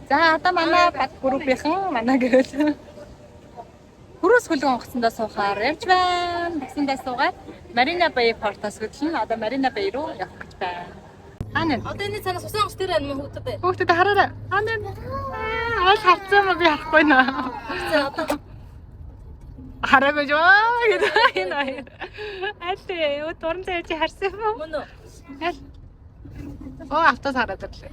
За одоо манай бат группийнхан манай гэвэл Хүрээс хөлөг онгоцондоо суухаар явж байна. Таксиндаа суугаад Марина Бэй портоос хөдлөн одоо Марина Бэй руу явах гэж байна. Хаана? Одоо энэ цаанаас усан онгоц дээр байна мөн хүүхдэд. Хүүхдэд хараарай. Хаана? Аль харцсан мө би харахгүй наа. За одоо Хараагүй жоо гэдэг энэ. Аль өө дуран заяа чи харсан юм уу? мөн үү? Аль. Оо автос хараад ирлээ.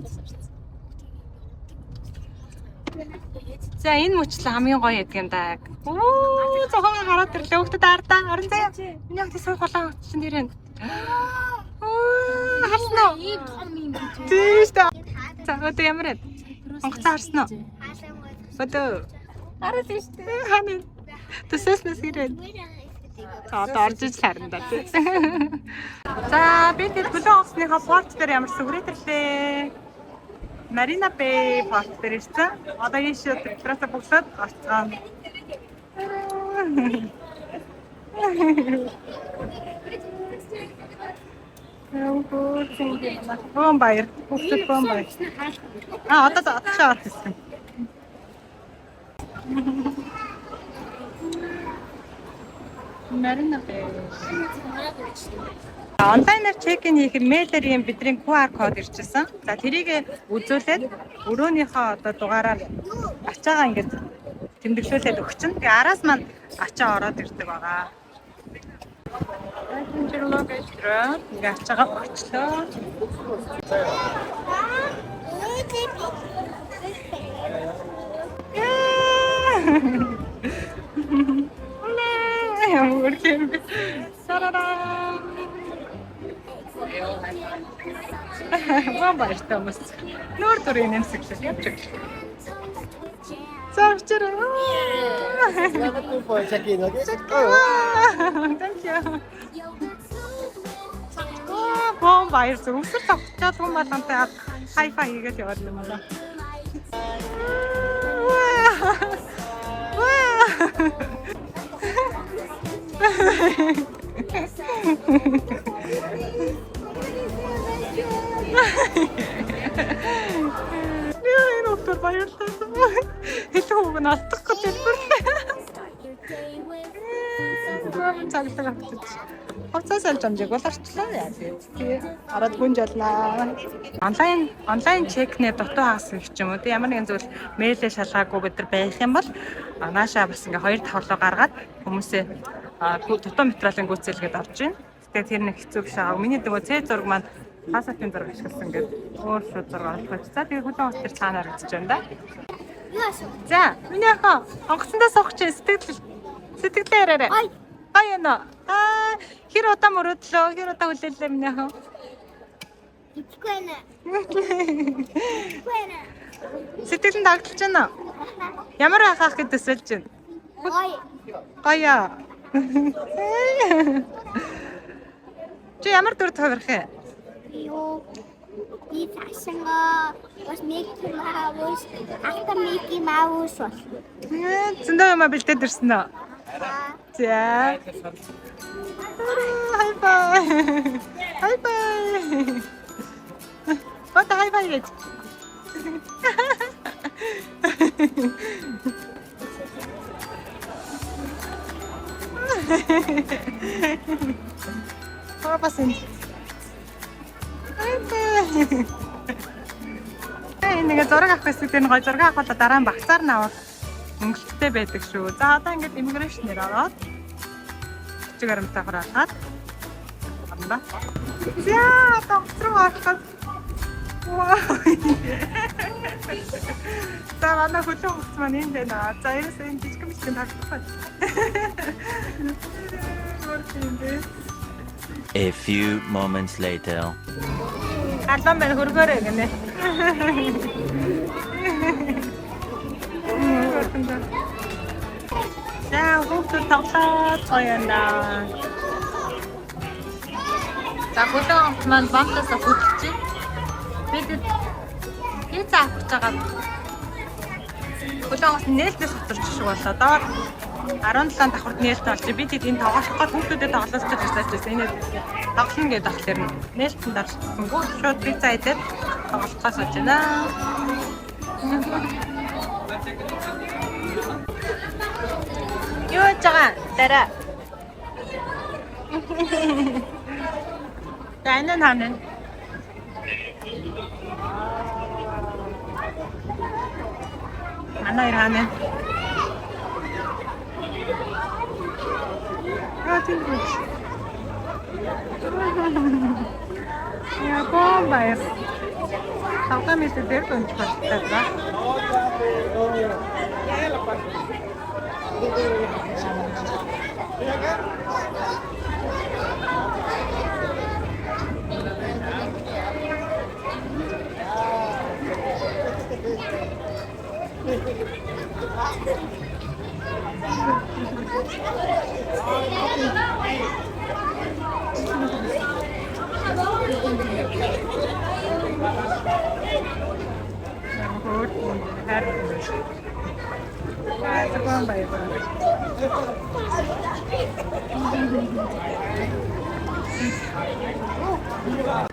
За энэ мөчлөө хамгийн гоё яд юм даа. Оо зохоо хараад ирлээ. Хүүхдэд ардаа. Орон заяа. Миний хүүхдэд суух болоо чинь нэрэн. Оо харсан уу? Ийм том юм гэж. Тийш та. За одоо ямар вэ? Онгоцоо харсан уу? Одоо Хараад тийш дээ. хаана? Төсөөснөөс ирээд. За одоо орж иж харна да тий. За бид хөлөө онгоцныхоо порт дээр ямар сүгрээтэрлээ. Марина Бэй порт дээр ирсэн. Одоо ийш тэрээс бүгсээд орцгоо. Бомбайр. Бүгсэд бомбайр. Одоо чаар хийсэн. Марина Бэй. Онлайнаар чек-ин хийх мэйлээр юм бидний QR код ирчихсэн. За тэрийг үзүүлээд өрөөнийхөө одоо дугаараар ачаагаа ингэж тэмдэглүүлээд өгчин. Тэгээ араас маань ачаа ороод ирдэг байгаа. Жирлог эстрэ ингээ ачаагаа очлоо. Мөргөм. Сарара. Бомбайр томос. Нуур төрийн нэмсэглэл явчих. Завчраа. Thank you. Бомбайр зүгсэр тавчаад юм балантай хай-фай хийгээд яваад юм байна. Энэ өтөр баярлалаа. Илүү үг нь алдах гэж байна. Цагтаа авчих. Хувцас аль жамжиг бол арчлаа яа тий. Араад гүнж олнаа. Онлайн чекнээ дутуу хагас гэх юм уу. Ямар нэгэн зүйл мэйлээ шалгаагүй бид нар байх юм бол наашаа бас ингээ хоёр давхарлуу гаргаад хүмүүсээ дутуу материалын гүйцэлгээд орж ийн. Тэгээ тэр нэг хэцүү биш аа. Миний нөгөө C зураг маань пассатын зураг ашигласан гэдэг өөр шууд зураг олгож. За тэгээ хөлөө онгоц төр цаанаар үзэж байна да. За миний ахаа онгоцондоо суух чинь сэтгэлээ яраарай. Гоё нөө. Хэр удаа мөрөдлөө, хэр удаа хүлээлээ миний ахаа. Итгэхгүй байна. Сэтгэл нь дагдлж байна уу? Ямар байхаа гэж төсөөлж байна? Гоё. Чи ямар дүр тохирох юм? Юу? Би цаашаа бас Микки Маус, ахта Микки Маус бол. Зөндөө юм бэлдээд ирсэн үү? За. Хай-бай. Хай-бай. Бата хай-бай гэж. Папасын. Нэг зураг авах гэсэн тэр гоё зураг авах бол дараа нь багцаар навах өнгөлттэй байдаг шүү. За одоо ингээд иммиграшнээр ороод чиг арамтай хараад амба. За доктор ороход. За манай хөлөө хүмүүс маань энэ байна. За ерөөсөө энэ жижиг мишгэн тавьчихсан. A few moments later. Алан байна хөргөөрэй гэнэ. За хүүхдүүд тоглоод цоёнда. За хөлөө онгоц маань бамтаас хөдлөж чинь. Бид пицца авах гэж байгаа. Хөлөө онгоц нээлтээс хөтлөж шиг болоо. Доор 17 давхарт нээлт болж бид энэ тоглоход хүүхдүүдэд тоглоос гэж хэлсэн. Энэ тоглоно гэдэг ахлаар нээлтэн дарчихсан. Шууд пицца идээд тоглохоос болж байна. Юу гэж байгаа? Дараа. Таны нана. Манай ираны. тийм үү. Япон баяр. Тавтан мэдээ дээр гонч батлаа.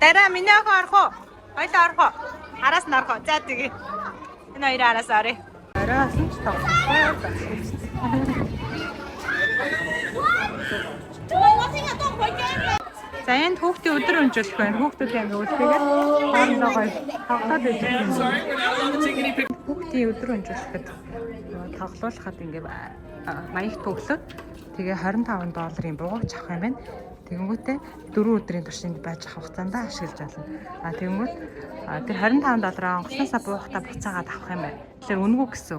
Дараа миний охин орох уу? Хоёлоо орох уу? Араас нь орох уу? За тэгээ. Энэ хоёр араас орё. Араас нь ч тоглохгүй. За энэ хүүхдийн өдөр өнжүүлэх байна. Хүүхдүүд яг үлдээгээд хоорондоо гоё тоглоод байж байгаа. Хүүхдийн өдөр өнжүүлэхэд тоглоулахад ингээ маяг төглөөд тэгээ $25 буугч авах юм байна. Тэгэнгүүтээ 4 өдрийн туршид байж хугацаанд ашиглаж байна. Тэгэнгүүт тэр $25 онгоцноосаа буухтаа буцаагаад авах юм байна. Тэгэхээр үнэгүй гэсэн.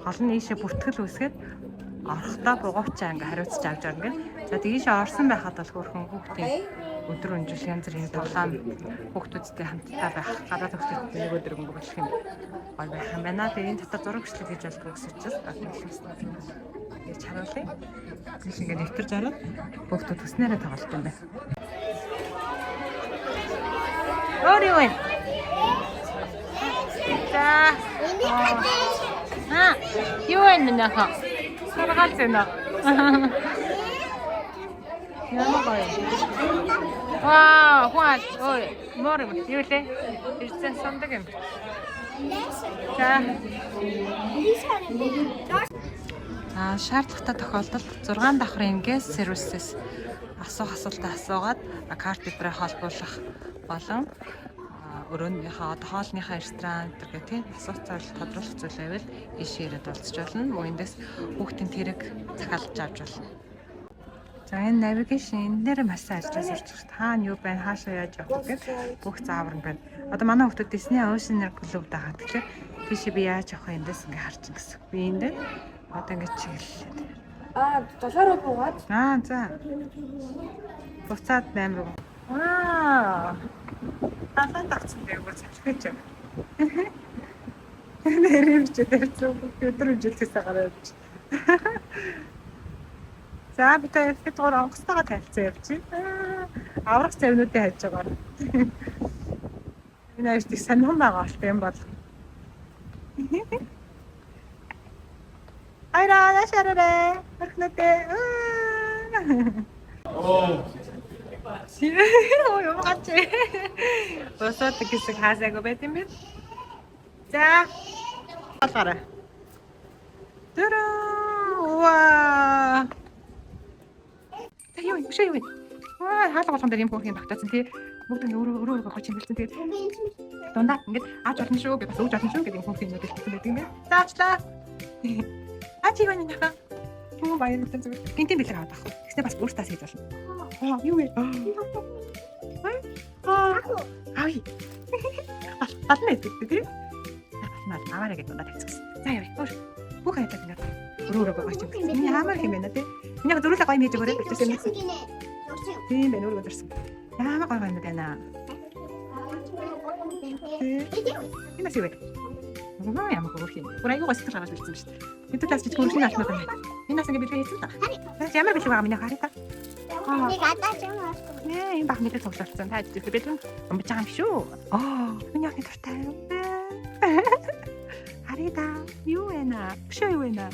Гол нь ийшээ бүртгэл үүсгээд орохдоо бугуучаа ингээ хариуцж авч байгаа гэн. За тийшээ орсон байхад бол хөрхөн хүүхдийн өдөр өнжүүлэх янз бүрийн тоглоом хүүхдүүдтэй хамтдаа байх, гадаад хүүхдүүдтэй нэг өдөр өнгө болох юм гол байх юм байна. Тэгээ энэ дотор зураг бичлэг хийж болдог гэсэн учраас гэж харуулъя. Тийш ингээ нэвтэрж ороод хүүхдүүд төснээрээ тоглолт юм байна. Өөр юу вэ? За. Юу вэ нэ хаа? Саргаал зэнэ. Ямар гоё. Вау, хөөе. Ой, мөр юм. Юу лээ? Ирсэн сондог юм. За. Шаардлагатай тохиолдолд 6 давхрын guest services асуух асуултаа асуугаад карт бидрээ холбуулах болон өрөөнийхөө хоолныхаа ресторан гэх тийм асууцаар тодруулах зүйл байвал ийшээ ирээд уулзч болно. Мөн эндээс хүүхдийн тэрэг захиалж авч болно. За энэ навигашн энэ нэр маш сайн ажиллаж сурч байна. Хаана юу байна, хаашаа яаж явах гэдэг бүх заавар нь байна. Одоо манай хүүхдүүд Disney Ocean клубд байгаа. Тэгэхээр тийшээ би яаж явах вэ эндээс ингээ харж байгаа гэсэн. Би энд одоо ингээ чиглэлээ. $7 буугаад. За. Буцаад 8 руу. Талан тагцсан дээр бол салхиж байна. Нэрээ бичээ дэрцүү өдөр үжилтээсээ гараад. За бид ихэд гоор онгоцтойгоо танилцсан явж байна. Аврах цавнуудыг хайж байгаа. Энэ ажид их сонирхол байгаа болтой юм бол. Айра шарарэ. Өрхнөдөө. Ой, ямаач. Босоод гэсэн хаасаагүй байт юм бэ? За. Алгараа. Тэра. Ваа. Таяа, биш юу? Хаалга болгон дээр юм бүх юм багтаасан тий. Бүгд ингээ өөрөө гооч юм бэлтэн тэгээд. Дундаа ингээд аач болно шүү. Би бас ууж болно шүү гэдэг бүх юм мэдээлэл хэлсэн байдаг юм байна. Заачлаа. Ачи юу нэ? Юу баяр мэдэн зүгээр. Гинтийн бэлэг аваад авах. Тэгснэ бас өөртөө хийж болно. Юу вэ? Ай. Батна гэдэг тий. Батна аваарэ гэдэг надад хэлсэн. За яа. Бүх хайдаг ингээд өөрөө гооч юм. Миний хаамаар юм байна тий. Миний зөрүүлээ гоё хийж өгөөрэй гэсэн юм. Тийм байна өөрөө дурсан. Яамаа гоё байна даа. Энэ сэвэ. Ямар хөөх юм. Урайг гоо сэтгэл гаргаж ирсэн шүү дээ. Бид класс гэж хөршин алхмаа байна. Энэ нас ингэ бэлгээ хийсэн та. Ямар бэлэг байгаа миний хараа та. Нэг адаач юм аа. Энэ баг мэдээ цогцолцсон. Та идэх бэлэн амбаж байгаа юм шүү. Миний охин дуртай. Харида. Юу вэ наа? Биш юу вэ наа?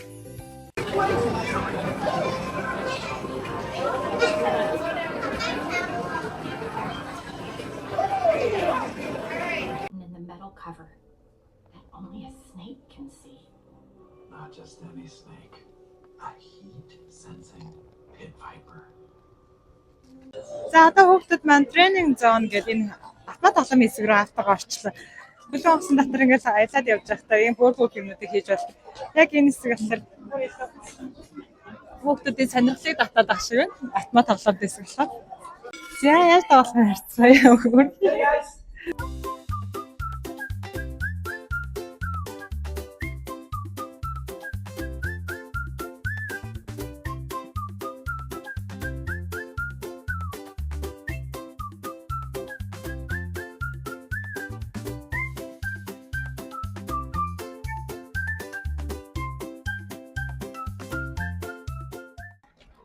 In the metal cover that only a snake snake can see. Not just any snake. A heat-sensing pit viper. За одоо хүүхдүүд маань тренинг зон гэдэг энэ автомат алхам хэсэг рүү автагаа орчлоо. Бүлээн онгоцон дотор ингээд аялаад явж байхдаа ийм бөөргөө юмнуудыг хийж бол яг энэ хэсэг болохоор хүүхдүүдийн сонирхлыг татаад ах шиг байна. Автомат алхам хэсэг болохоор. За яаж тоглох харцгаа яа хөр.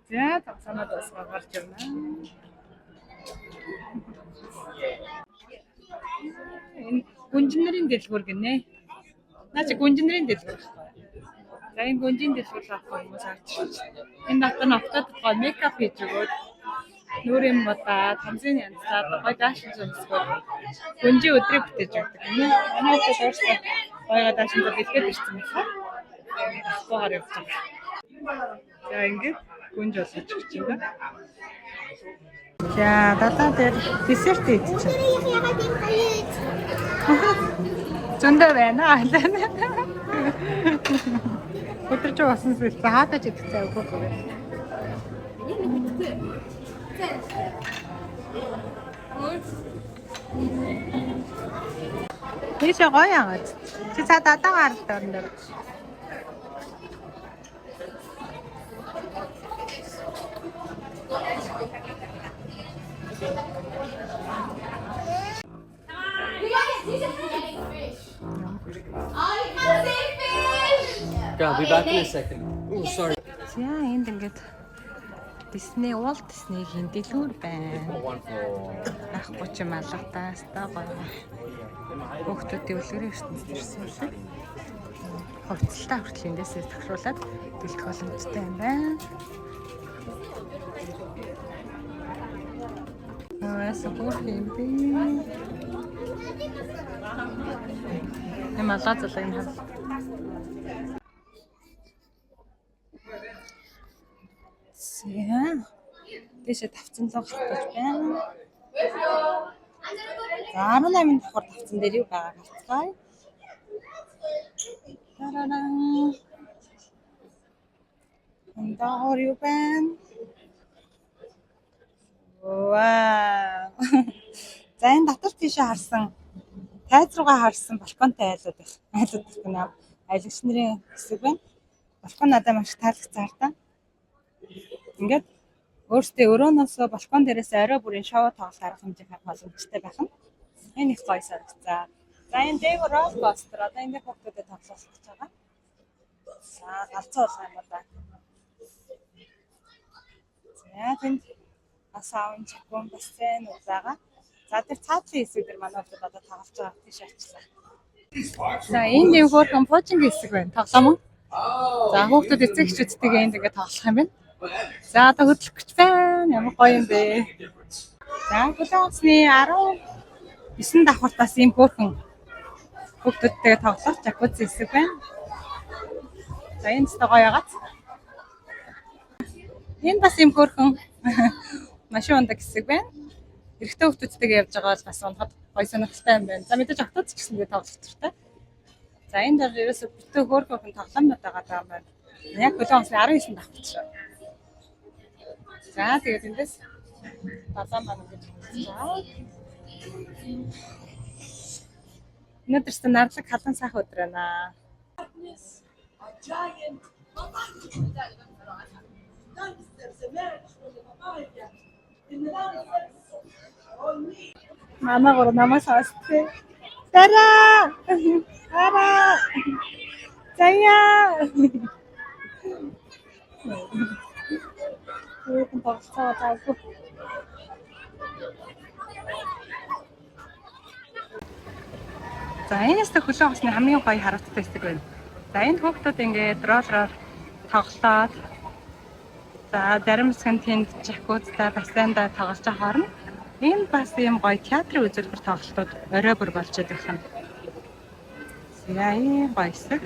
За тавцанаад бас гарч ирнэ. Энэ гүнжинэрийн дэлгүүр гинэ. Наа чи гүнжинэрийн дэлгүүр байхгүй. За энэ гүнжин дэлгүүр авах хүмүүс харж байна. Энэ дотор нь автотгоо мейкап хийж өгөөд нүүрийн модаа, тамзын янзлаад гой даашин зөнсгөө гүнжи өдрийг бүтээж өгдөг гинэ. Манай ч өөрсдөө гойгоо даашин зөө бэлдээд ирсэн байна. Гоор явж байгаа. За ингээд гүнж болж өгч юм байна. За датаа дээр десерт идчихэ. ягаад юм хаяад. Зөндөө байна аа. Өдөрч басан зүйл хаатаж идэх цай өгөх үү? Тийш гоё яагаад. Чи цаа датаагаар дөрнө. Yeah, I'll be back in a second. Oh, sorry. За энд ингээд Disney, Walt Disney-ийн дэлгүүр байна. Ахгүй ч юм алгадаас та гоё. Хүүхдүүдийн үлгэрийн ертөнцид ирсэн шиг. Хувцалтаа хүртэл эндээсээ тохируулаад бэлтгэх боломжтой юм байна. Супер хэмби. Эмаа лазалаг нь хав. Тэшээ тавцанлог хатаж байна. За 18 давхар тавцан дээр юу байгаа гарцгаая. Тараран. Эндагор юу байна? Вау. За энэ дотор тийшээ харсан тайз руугаа харсан балконтой айлууд байх. Айлууд гэх юм аа. Аялагч нарын хэсэг байна. Балкон надад маш таалагдсан та. Ингээд өөртөө өрөөнөөс балкон дээрээс орой бүрийн шоу тоглолт арга хэмжээ харах боломжтой байх нь. Энэ их гоё санагцаа. За энэ Dave Roll Coaster одоо энэ хүүхдүүдэд тоглох гэж байгаа. За галзуу болох юм байна. За тэнд асаун чакун бассейн байгаа. За тэр цаадлын хэсэг дээр манай хүүхдүүд одоо тоглож байгаа тийш ачлаа. За энэ нэг хөөрхөн поочинг хэсэг байна. Тоглоом. За хүүхдүүд эцэг эхчүүдтэйгээ энд ингээд тоглох юм байна. За одоо хөдлөх гэж байна. Ямар гоё юм бэ. За бүлээн онгоцны 19 давхартаас ийм хөөрхөн хүүхдүүдтэйгээ тоглох жакузи хэсэг байна. За энэ ч гоё яагаад. Энэ бас ийм хөөрхөн машин ундаг хэсэг байна. Эрэгтэй хүүхдүүдтэйгээ явж байгаа бол бас унахад гоё сонирхолтой юм байна. За мэдээж автоц ч гэсэн би тоглох туфтаа. За энэ дээр ерөөсөө бүтэн хөөрхөн тоглоомнууд байгаа юм байна. Яг бүлээн онгоцны 19 давхарт шүү. За тэгээд эндээс талан байна гэж байна. Өнөөдөр ч нарлаг халан сайхан өдөр байна. Мама гоо намаас асте. Тара! Тара! Заяа! Өөрөөр тоглолцоо таагүй. За энэс тэ хөлөө хосны хамгийн гоё харуулттай хэсэг байна. За энд хүүхдүүд ингээд роллероор тоглолоод за зарим хэсэг нь тэнд жакузтай бассейнда тоглож байгаа хооронд энэ бас ийм гоё театрын үзүүлбэр тоглолтууд орой бүр болж байгаа юм. Яа ийм гоё хэсэг.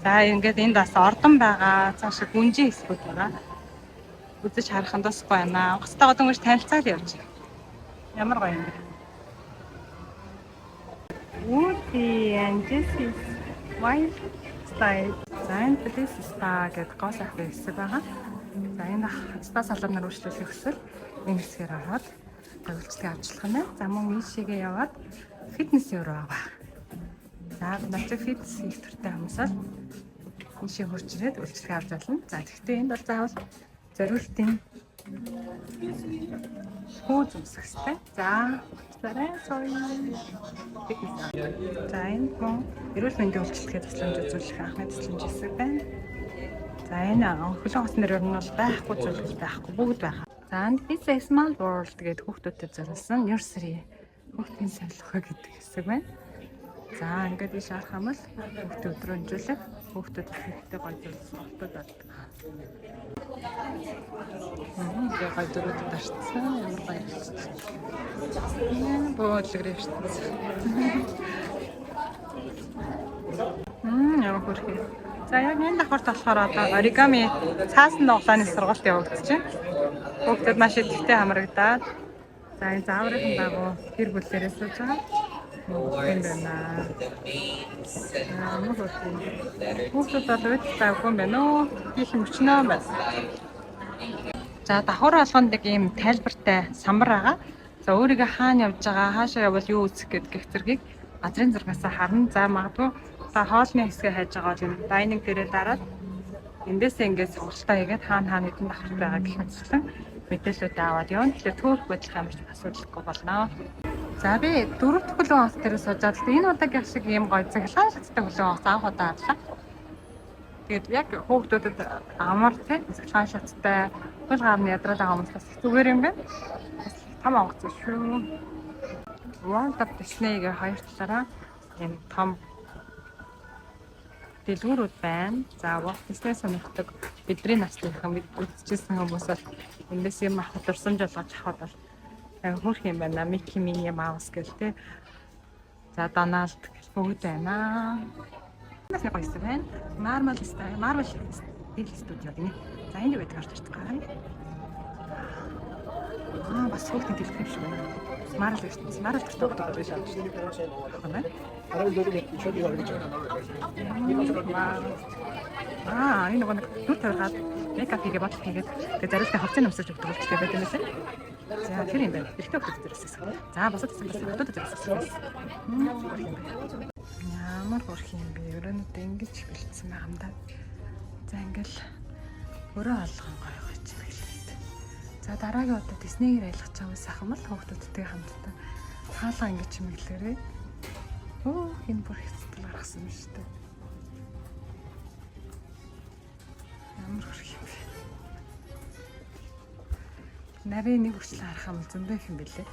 За ингээд энд бас ордон байгаа. Цааш гүнжин хэсгүүд байгаа. Үзэж харахын тусгүй байна. Онгоцтой годомгош танилцаад явж байна. Ямар гоё юм бэ? Ути and this is wild style. Зайн this spa гэдэг гол ах хэсэг байгаа. За энэ спа салоноор үйлчлүүлэх хүсвэл энэ хэсгээр ороод үйлчлэгээ авчлах нь. За мөн ийшээгээ яваад фитнес руу аваа. За начиг фитнес хийх төртэй хүмүүс бол ийшээ хурж ирээд үйлчлэгээ авч болно. За тэгвэл энд бол заавал зориултын хөөж өмсөх хэрэгтэй. За зарай сой. За энэ мөн эрүүл мэндийн үйлчлэгээ тусламж үзүүлэх анхны тусламж хэсэг байна. За энэ хөлөө хоцны нэр нь бол байхгүй зүйл байхгүй бүгд байгаа. За It's a Small World гэдэг хүүхдүүдэд зориулсан nursery хүүхдийн сахилга гэдэг хэсэг байна. За ингээд ийш харах юм бол хүүхдээ өдрөмжүүлэх хүүхдүүд хэрэгтэй гоё зүйлсэн хотод болдог. Ингээ гоё дөрөвд тарцсан ямар гоё юм. Боолгорч шүү. Ямар хөрхий. За яг энэ давхарт болохоор одоо оригами цаасан нуглааны сургалт явагдаж байна. Хүүхдүүд маш идэвхтэй хамрагдаад за энэ зааврын дагуу гэр бүлээрээ сууж байгаа. Юм байна. Хүүхдүүд бол үдцаагүй юм байна уу? Их мөчнөө байна. За давхар болгонд нэг ийм тайлбартай самбар байгаа. За өөрийгөө хаана явж байгаа, хаашаа явбал юу үзэх гэдэг зэргийг газрын зургаас харна. За магадгүй та хоолны хэсгээ хайж байгаа бол энэ дайнинг дээрээ дараад эндээсээ ингээд сургалтаа хийгээд хаана хэдэн давхар байгаа гэх мэтчлэн мэдээлэлүүд аваад явна. Тэгэхээр төөрөх бодлох юм шиг асуудалгүй болно. За би 4-р хөлөө онц дээр суужаад энэ удаагийн шиг ийм гоё цэглэн шаттай хөлөө онц анх удаа авлаа. Тэгээд яг хүүхдүүдэд амар тий цэглэн шаттай хөл гарны ядраад байгаа хүмүүс бас зүгээр юм байна. Том онгоц шүү. World of Disney-гийн хоёр талаараа ийм том дэлгүүрүүд байна. За Walt Disney сонирхдаг бидний наслынхан үзчихсэн хүмүүс бол эндээс юм авах дурсамж олгож авах бол хөрх юм байна. Mickey, Minnie, Mouse гэл тээ. За Donald гэл бүгд байна. Нас нэг байсан байна. Marvel студио гэнэ. За энд байдаг гарч ирдэг гай. Бас хүүхдийн дэлгүүр юм шиг байна. Marvel гэдэг гэж байна шүү дээ. Энэ нэг нүд тавиад мейкап хийгээ бодол хийгээд тэгээ зариултаа хувцас өмсөж өгдөг болчихлоо байт юм лээ. За тэр юм байна. Эртөө хөтөд дээрээс. За босод хөтөд дээрээс. Ямар хөрх юм бэ? Өрөөнөд ингэж бэлдсэн байгаа юм да. За ингээл өрөө олгон гоё гоё чиглээд. За дараагийн удаа Disney-гээр айлгах чамаас ахмал хүүхдүүдтэй хамтдаа хаалга ингэж чимэглээрээ. Оо энэ бүр хэцүү гаргасан юм шүү дээ. Ямар хөрх юм бэ? Нарийн нэг хүчлээ харах юм зөндөө юм бэлээ.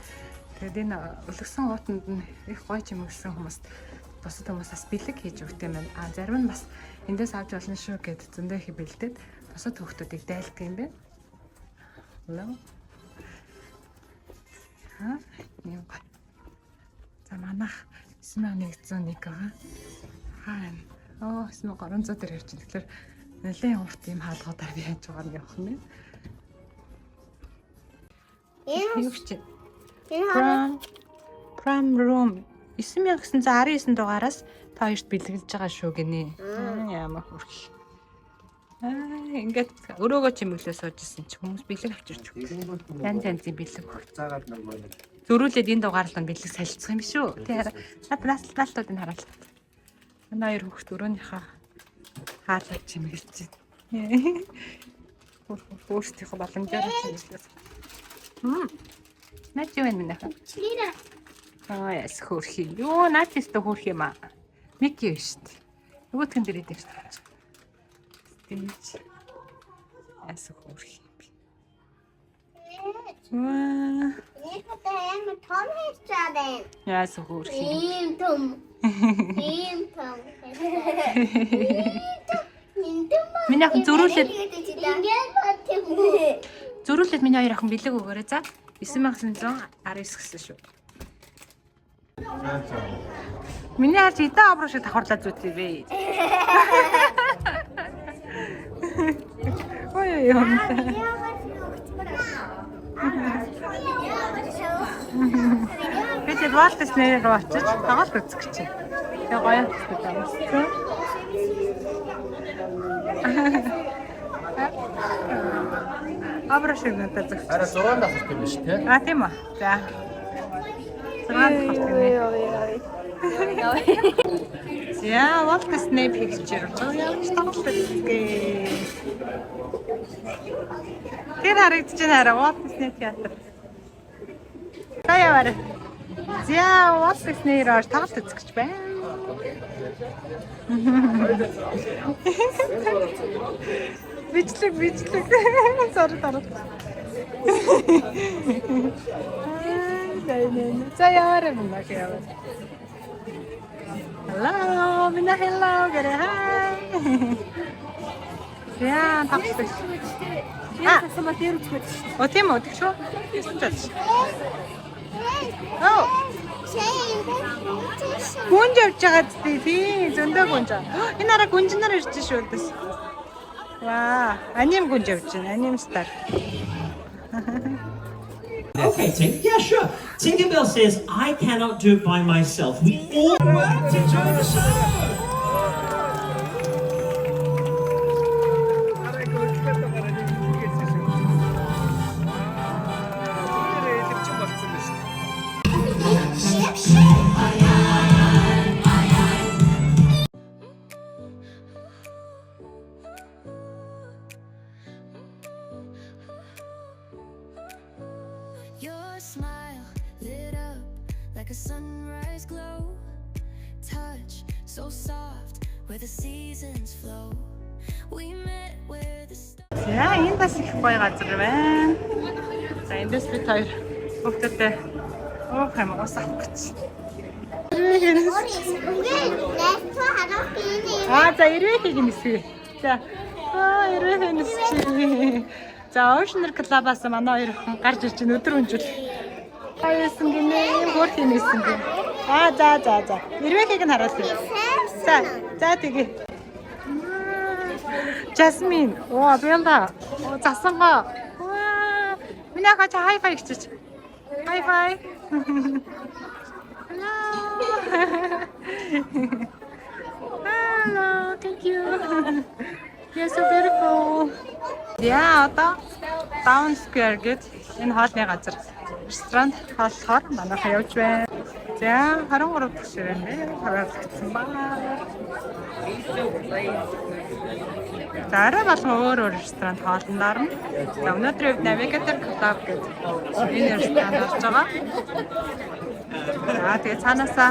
Тэгээд энэ өлгсөн уутанд нь их гоё чимэгсэн хүмүүс бусад хүмүүсээс бэлэг хийж өгдөг юм байна. Зарим нь бас эндээс авч болно шүү гэд зөндөө их бэлдээд бусад хүүхдүүдийг дайлдаг юм байна. Hello. Нэг гоё. За манайх 9101 байгаа. Хаана? Оо 9300 дээр явж байна. Тэгэхээр нэлээд урт юм хаалгуудаар би яаж байгаа юм явах нь. Юу ч Prom room 9919 дугаараас та хоёрт бэлгэлж байгаа шүү гинэ. Ямар хөрх. Ингээд өрөөгөө чимэглээ суужсэн чи хүмүүс бэлэг авчирч өгдөг. Янз янзын бэлэг өгч. Зөрүүлээд энэ дугаарлал нь бэлэг салцсан юм шүү. Тэр наалтуудыг хараал. Манай хоёр хүүхд өрөөнийхөө хаалгыг чимэглэж байна. Өөрсдийнхөө боломжоор чимэглээс. Наач юу юм нэ? Яс хөрх юм. Юу наач өстө хөрх юм аа. Мики шүү дээ. Нөгөөтгөн дээр идэв шүү дээ. Тэмч. Яс хөрх юм би. Нэг хэвээр том хийчихсэн. Яс хөрх юм. Ийм том. Миний ах зөрүүлээд миний хоёр ах бэлэг өгөөрэй за. 9919 гэсэн шүү. Миний харж идэ аврал шиг давхарлаа зүйтэй бэ. Ой юм. Тэгээд Walt Disney руу очиж тоглолт үзэх гэж байна. Тэгээ гоё хэвчээ байна. Аврал шиг надад зөв. Араа 6 давхарт юм биш тий? А тийм үү. За. 6 давхарт гэнэ. За, Walt Disney Picture. Яаж тоглолт үзьгээ. Тэр харагдаж байна арай Walt Disney театр. За яваа. За, Walt Disney руу тоглолт үзэх гэж байна. Бичлэг. Сорри. За яваа юм байна яваа. Hello, Mina hello, get it hi. Yeah, тоглож. Я сама тэр үзэж. О тийм үү, тэгш үү? Оо. Гүнж явж байгаа тий, зөндөө гүнж. Энэ араа гүнжнэр ирж шүү дэс. Ваа, аним гүнж явж байна, аним стар. Okay, Tink. Yeah, sure. Tinkerbell says, I cannot do it by myself. We all work to join the show. Your smile lit up like a sunrise glow. Touch so soft where the seasons flow. We met where the stars. За, энэ бас их гоё газар байна. За, эндээс бид хоёр бүгдээ юм ус авах гэж. За, ирээхийг нисвэ. За. Ирээхийг нисвэ. За, Ocean Club-аас манай хоёр хүн гарч ирж байна өдөр өнжил. Хайсан гинэ, хөөх юм ийсэн гин. За. Ирээхийг нь харуулъя. За, тэгээ. Jasmine. Оо, Белла. Оо, засангаа. Ваа. Миний хачаа хай-фай хийчих. Хай-фай. Hello, thank you. You're so beautiful. Яа, одоо Town Square гэдэг энэ хоолны газар. Ресторан хооллохоор манайхаа явж байна. За, 23 дахь ширээнд хараалгдсан байна. За, арай болгон өөр ресторанд хоолнд орно. За, өнөөдөр Navigator Club гэдэг энэ ресторанд орж байгаа. За, тэгээ цаанаасаа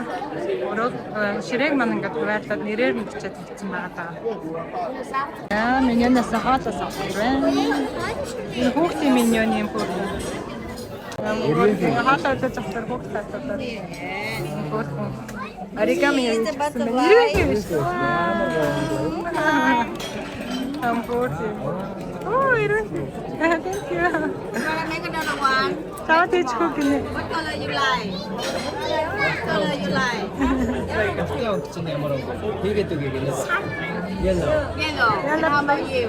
ширээг маань ингээд хуваарлаад нэрээр нь бичээд хэлсэн байгаа даа. За, менюнаас хоолоос авах байна. Энэ хүүхдийн менюны юм бүр. Хаалт зохицол хүүхд татдаг. Бүрхэн. Оригами хийсэн меню. Амбурти. Oh, ирэн. Thank you. You wanna make another one? Sao thế chú kìa. What color you like? What color you like? Yellow. Yellow. And how about you?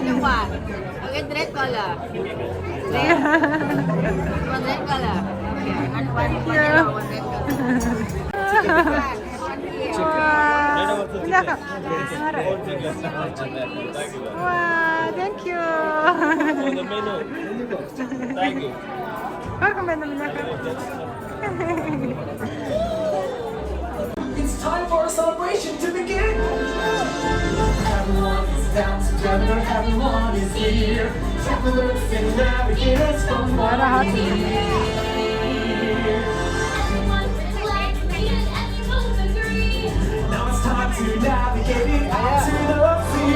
You want? Okay, red color. Red. You want red color? Okay. And one yellow, one red color. Wow. Wow, thank you. Thank you. It's time for a celebration to begin. Everyone is down together, everyone is here. Travelers and navigators from what I hear. Now it's time to navigate it out to the sea.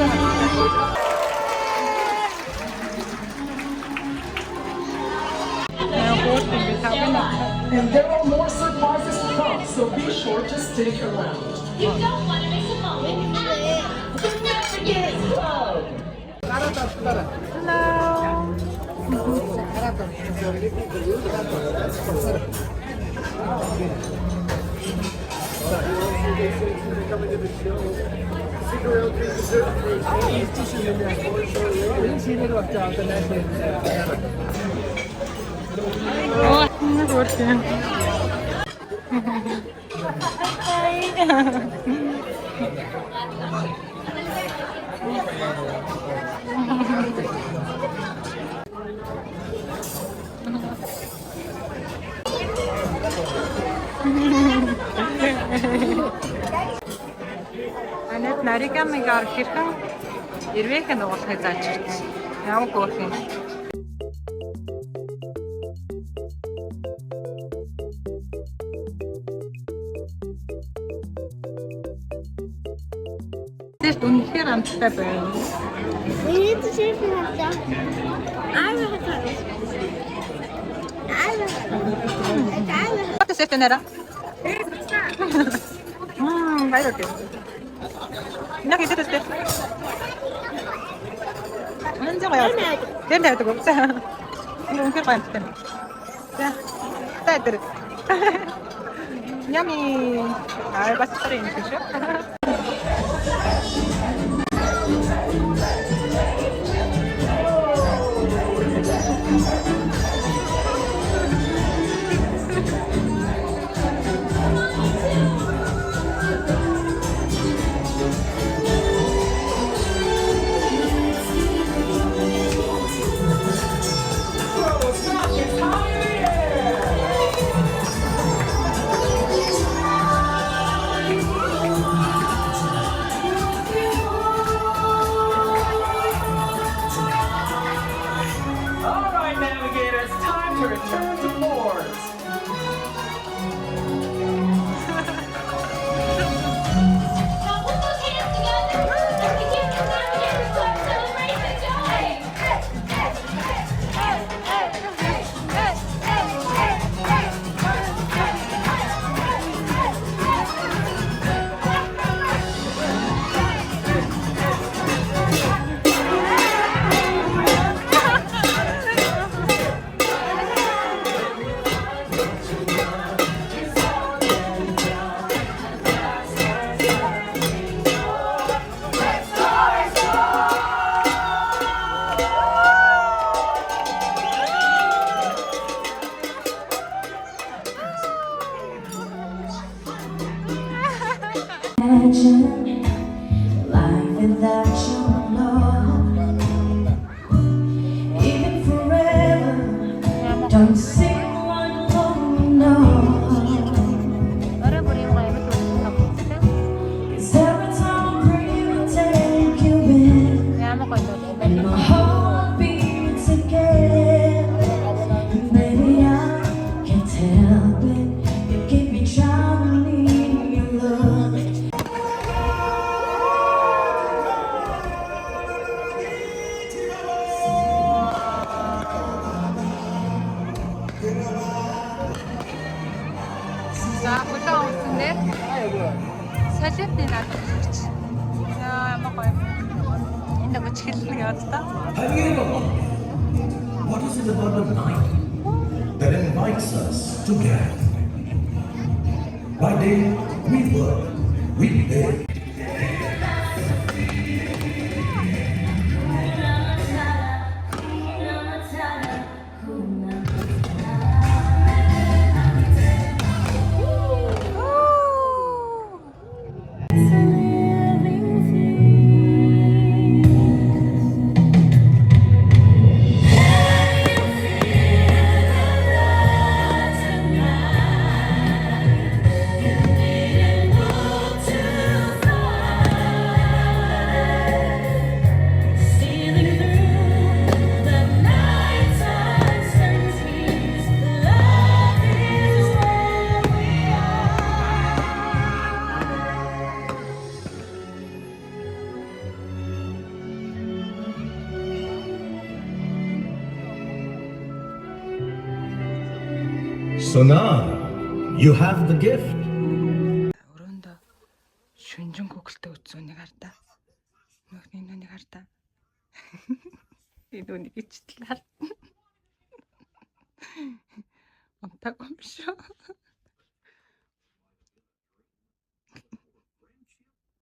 And there are more surprises to come, so be sure to stick around. You don't want to miss a moment. Just never forget it's Club. Hello. Анет наригамигаар хэрхэн ирвэх нь уулахыг заачирч. Ямар гоох юм. Тэр үнэхээр амттай байна. We need to see if we have that. I will have it. I will have it. What is it, Nera? Баярлалаа. Nakita ito. Nandiyan kaya? Diyan tayo tugo. Nung kaya pa. Tayo. Yummy. Ay, basta pa rin siya. Life without your love, even forever, don't seem like long enough. 'Cause every time I breathe, I take you in, and my heart beats again. Maybe I can't help it, you keep me drowning in your love. За, хөлөө ууснэ. Салитны надад ирч. Яа, ямар гоё. Энэ нэг чихэлнэ яа та. What is it about the night that invites us to gather? By day, we work, we live. So now, you have the gift. Өрөөндөө шүнжин гуглтай үзүүнийг хардаа. Мөхний нүнийг хардаа. Энэ үнийг ичтлээ. Онтаг юм шүү.